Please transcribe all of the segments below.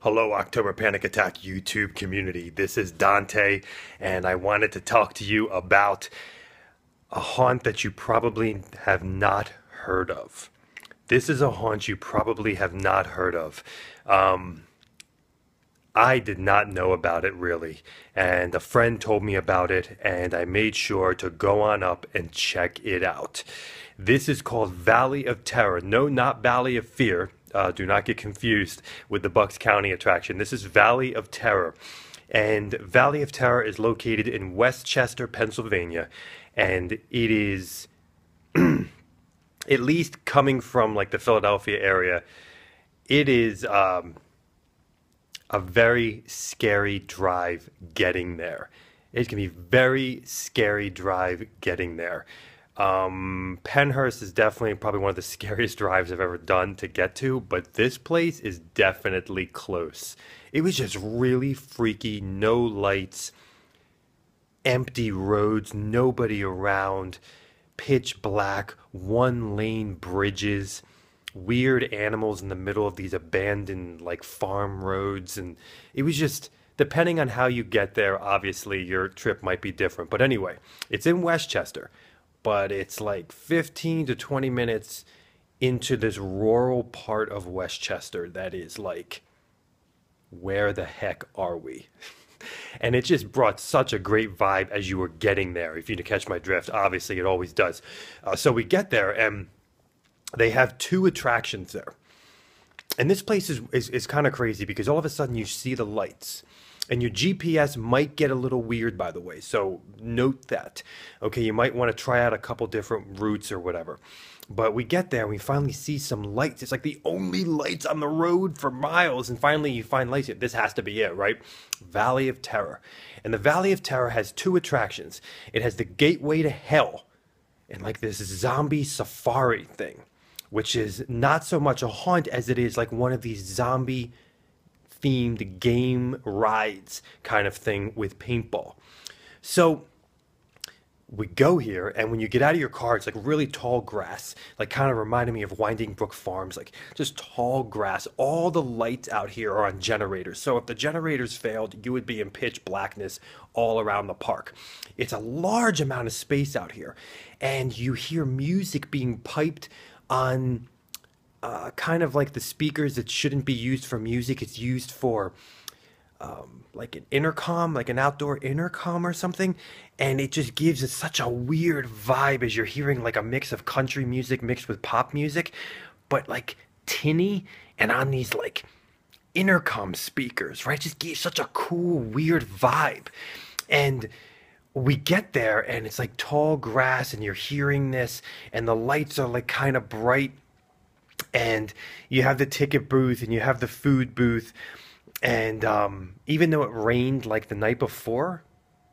Hello, October Panic Attack YouTube community. This is Dante, and I wanted to talk to you about a haunt that you probably have not heard of. This is a haunt you probably have not heard of. I did not know about it really, and a friend told me about it, and I made sure to go on up and check it out. This is called Valley of Terror. No, not Valley of Fear. Do not get confused with the Bucks County attraction. This is Valley of Terror. And Valley of Terror is located in Westchester, Pennsylvania. And it is, at least coming from like the Philadelphia area, it is a very scary drive getting there. It can be very scary drive getting there. Pennhurst is definitely probably one of the scariest drives I've ever done to get to, but this place is definitely close. It was just really freaky, no lights, empty roads, nobody around, pitch black, one lane bridges, weird animals in the middle of these abandoned like farm roads, and it was just, depending on how you get there, obviously your trip might be different. But anyway, it's in Westchester. But it's like 15 to 20 minutes into this rural part of Westchester that is like, where the heck are we? And it just brought such a great vibe as you were getting there. If you catch my drift, obviously it always does. So we get there and they have two attractions there. And this place is kind of crazy because all of a sudden you see the lights. And your GPS might get a little weird, by the way, so note that. Okay, you might want to try out a couple different routes or whatever. But we get there and we finally see some lights. It's like the only lights on the road for miles. And finally you find lights. This has to be it, right? Valley of Terror. And the Valley of Terror has two attractions. It has the Gateway to Hell and like this zombie safari thing, which is not so much a haunt as it is like one of these zombie themed game rides kind of thing with paintball. So we go here, and when you get out of your car, it's like really tall grass, like kind of reminded me of Winding Brook Farms, like just tall grass. All the lights out here are on generators. So if the generators failed, you would be in pitch blackness all around the park. It's a large amount of space out here, and you hear music being piped on kind of like the speakers that shouldn't be used for music. It's used for like an intercom, like an outdoor intercom or something. And it just gives it such a weird vibe as you're hearing like a mix of country music mixed with pop music, but like tinny and on these like intercom speakers, right? Just gives such a cool, weird vibe. And we get there and it's like tall grass and you're hearing this and the lights are like kind of bright. And you have the ticket booth and you have the food booth. And even though it rained like the night before,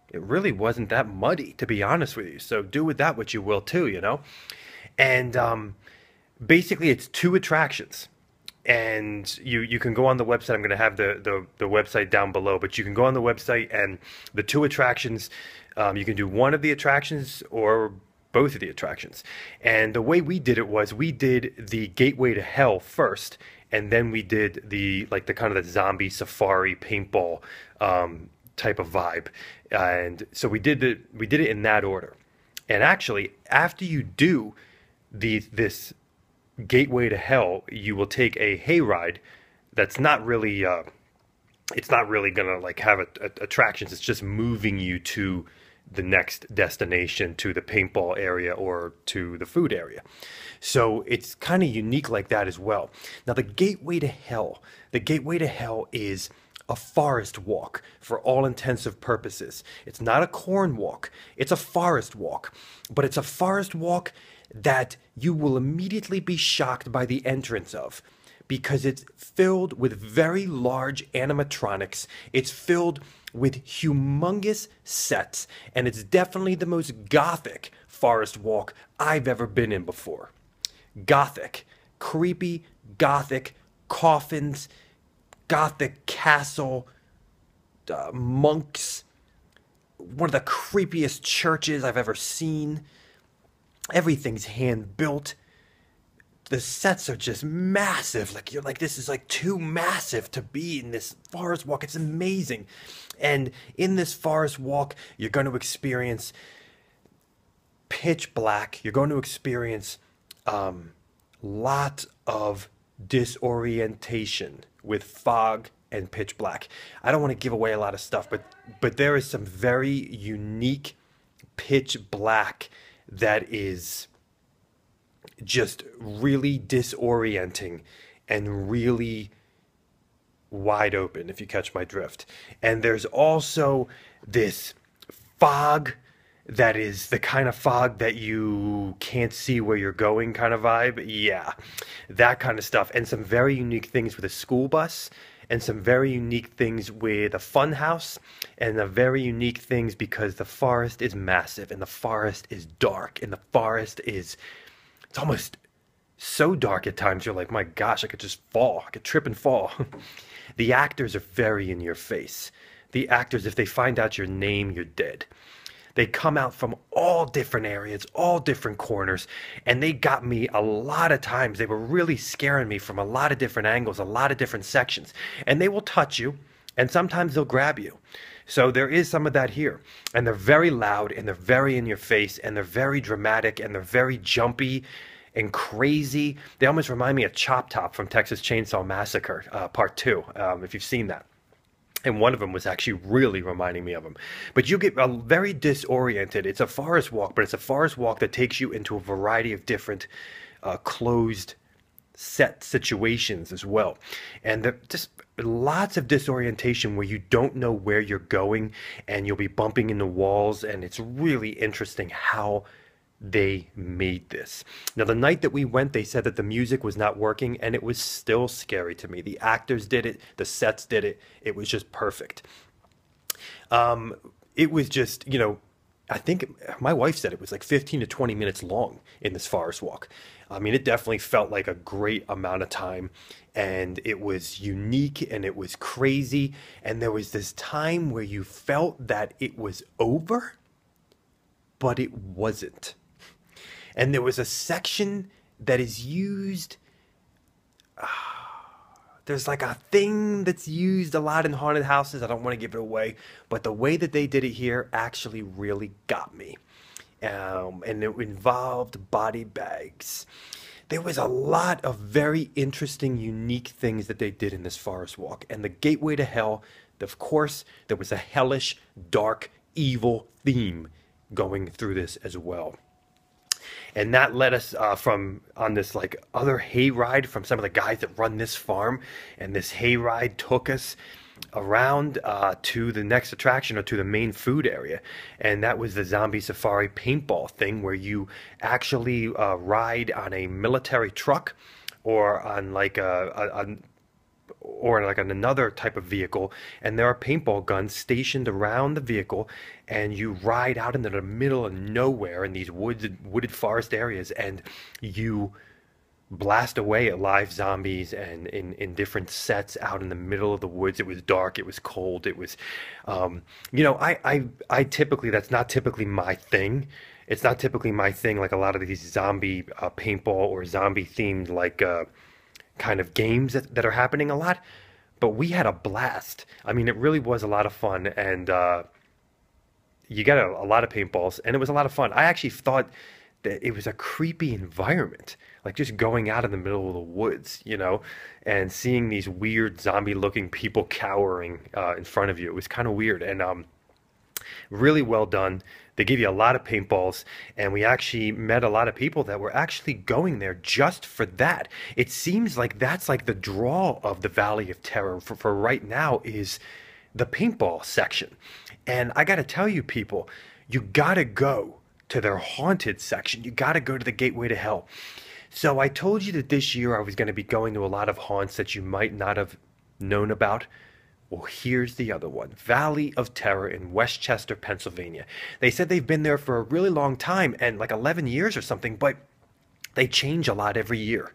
it really wasn't that muddy, to be honest with you. So do with that what you will too, you know. And basically it's two attractions. And you can go on the website. I'm going to have the website down below. But you can go on the website and the two attractions, you can do one of the attractions or both of the attractions. And the way we did it was we did the Gateway to Hell first, and then we did the like the kind of the zombie safari paintball type of vibe. And so we did it in that order. And actually, after you do this Gateway to Hell, you will take a hayride that's not really it's not really gonna like have attractions. It's just moving you to the next destination, to the paintball area or to the food area. So it's kind of unique like that as well. Now the Gateway to Hell is a forest walk for all intensive purposes. It's not a corn walk, it's a forest walk, but it's a forest walk that you will immediately be shocked by the entrance of, because it's filled with very large animatronics. It's filled with humongous sets, and it's definitely the most gothic forest walk I've ever been in before. Gothic, creepy, gothic coffins, gothic castle, monks, one of the creepiest churches I've ever seen. Everything's hand built. the sets are just massive. Like, you're like, this is like too massive to be in this forest walk. It's amazing. And in this forest walk, you're going to experience pitch black. You're going to experience lot of disorientation with fog and pitch black. I don't want to give away a lot of stuff, but there is some very unique pitch black that is just really disorienting and really wide open, if you catch my drift. And there's also this fog that is the kind of fog that you can't see where you're going kind of vibe. Yeah, that kind of stuff. And some very unique things with a school bus, and some very unique things with a fun house, and the very unique things because the forest is massive, and the forest is dark, and the forest is, it's almost so dark at times. You're like, my gosh, I could just fall. I could trip and fall. The actors are very in your face. The actors, if they find out your name, you're dead. They come out from all different areas, all different corners, and they got me a lot of times. They were really scaring me from a lot of different angles, a lot of different sections. And they will touch you, and sometimes they'll grab you. So there is some of that here. And they're very loud, and they're very in your face, and they're very dramatic, and they're very jumpy and crazy. They almost remind me of Chop Top from Texas Chainsaw Massacre, Part 2, if you've seen that. And one of them was actually really reminding me of him. But you get very disoriented. It's a forest walk, but it's a forest walk that takes you into a variety of different closed set situations as well. And just lots of disorientation where you don't know where you're going, and you'll be bumping into walls, and it's really interesting how they made this. Now, the night that we went, they said that the music was not working, and it was still scary to me. The actors did it, the sets did it. It was just perfect. It was just, you know, I think my wife said it was like 15 to 20 minutes long in this forest walk. I mean, it definitely felt like a great amount of time, and it was unique, and it was crazy, and there was this time where you felt that it was over, but it wasn't. And there was a section that is used, there's like a thing that's used a lot in haunted houses. I don't want to give it away, but the way that they did it here actually really got me. And it involved body bags. There was a lot of very interesting, unique things that they did in this forest walk. And the Gateway to Hell, of course, there was a hellish, dark, evil theme going through this as well. And that led us on this like other hayride from some of the guys that run this farm. And this hayride took us around to the next attraction, or to the main food area. And that was the Zombie Safari paintball thing, where you actually ride on a military truck, or on like another type of vehicle, and there are paintball guns stationed around the vehicle, and you ride out into the middle of nowhere in these wooded forest areas, and you blast away at live zombies, and in different sets out in the middle of the woods. It was dark, it was cold, it was you know, I typically, that's not typically my thing. It's not typically my thing, like a lot of these zombie paintball or zombie themed like kind of games that are happening a lot, but we had a blast. I mean, it really was a lot of fun, and you got a lot of paintballs, and it was a lot of fun. I actually thought that it was a creepy environment, like just going out in the middle of the woods, you know, and seeing these weird zombie-looking people cowering in front of you. It was kind of weird, and really well done. They give you a lot of paintballs, and we actually met a lot of people that were actually going there just for that. It seems like that's like the draw of the Valley of Terror for right now, is the paintball section. And I got to tell you, people, you got to go to their haunted section. You got to go to the Gateway to Hell. So I told you that this year I was going to be going to a lot of haunts that you might not have known about. Well, here's the other one, Valley of Terror in Westchester, Pennsylvania. They said they've been there for a really long time, and like 11 years or something, but they change a lot every year.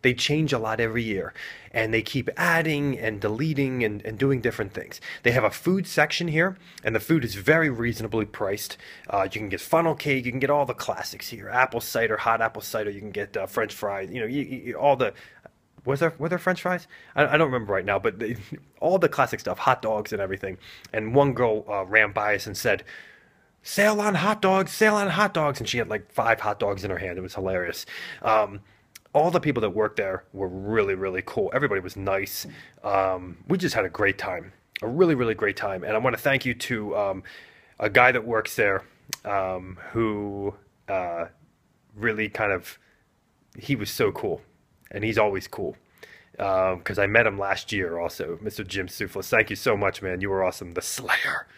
They change a lot every year, and they keep adding and deleting and doing different things. They have a food section here, and the food is very reasonably priced. You can get funnel cake, you can get all the classics here: apple cider, hot apple cider. You can get French fries. You know, all the were there French fries? I don't remember right now, but all the classic stuff, hot dogs and everything. And one girl ran by us and said, "Sale on hot dogs, sale on hot dogs," and she had like 5 hot dogs in her hand. It was hilarious. All the people that worked there were really, really cool. Everybody was nice. We just had a great time, a really, really great time. And I want to thank you to a guy that works there who really kind of, he was so cool. And he's always cool. Because I met him last year also, Mr. Jim Souflas. Thank you so much, man. You were awesome. The Slayer.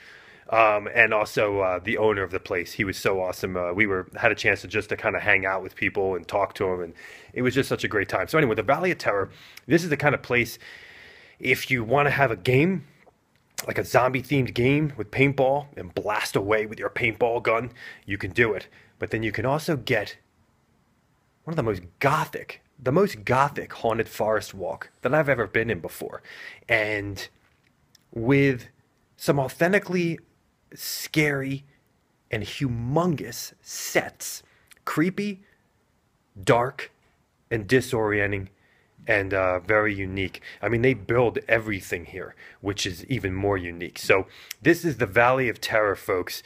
And also the owner of the place. He was so awesome. We had a chance to kind of hang out with people and talk to him, and it was just such a great time. So anyway, the Valley of Terror, this is the kind of place, if you want to have a game, like a zombie-themed game with paintball and blast away with your paintball gun, you can do it. But then you can also get one of the most gothic haunted forest walk that I've ever been in before. And with some authentically scary and humongous sets. Creepy, dark, and disorienting, and very unique. I mean, they build everything here, which is even more unique. So this is the Valley of Terror, folks.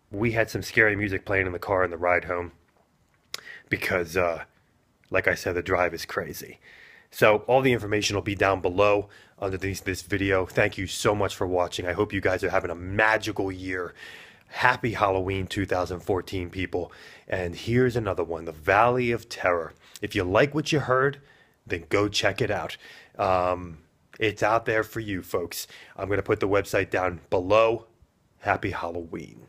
We had some scary music playing in the car on the ride home because, like I said, the drive is crazy. So all the information will be down below underneath this video. Thank you so much for watching. I hope you guys are having a magical year. Happy Halloween 2014, people. And here's another one, the Valley of Terror. If you like what you heard, then go check it out. It's out there for you, folks. I'm going to put the website down below. Happy Halloween.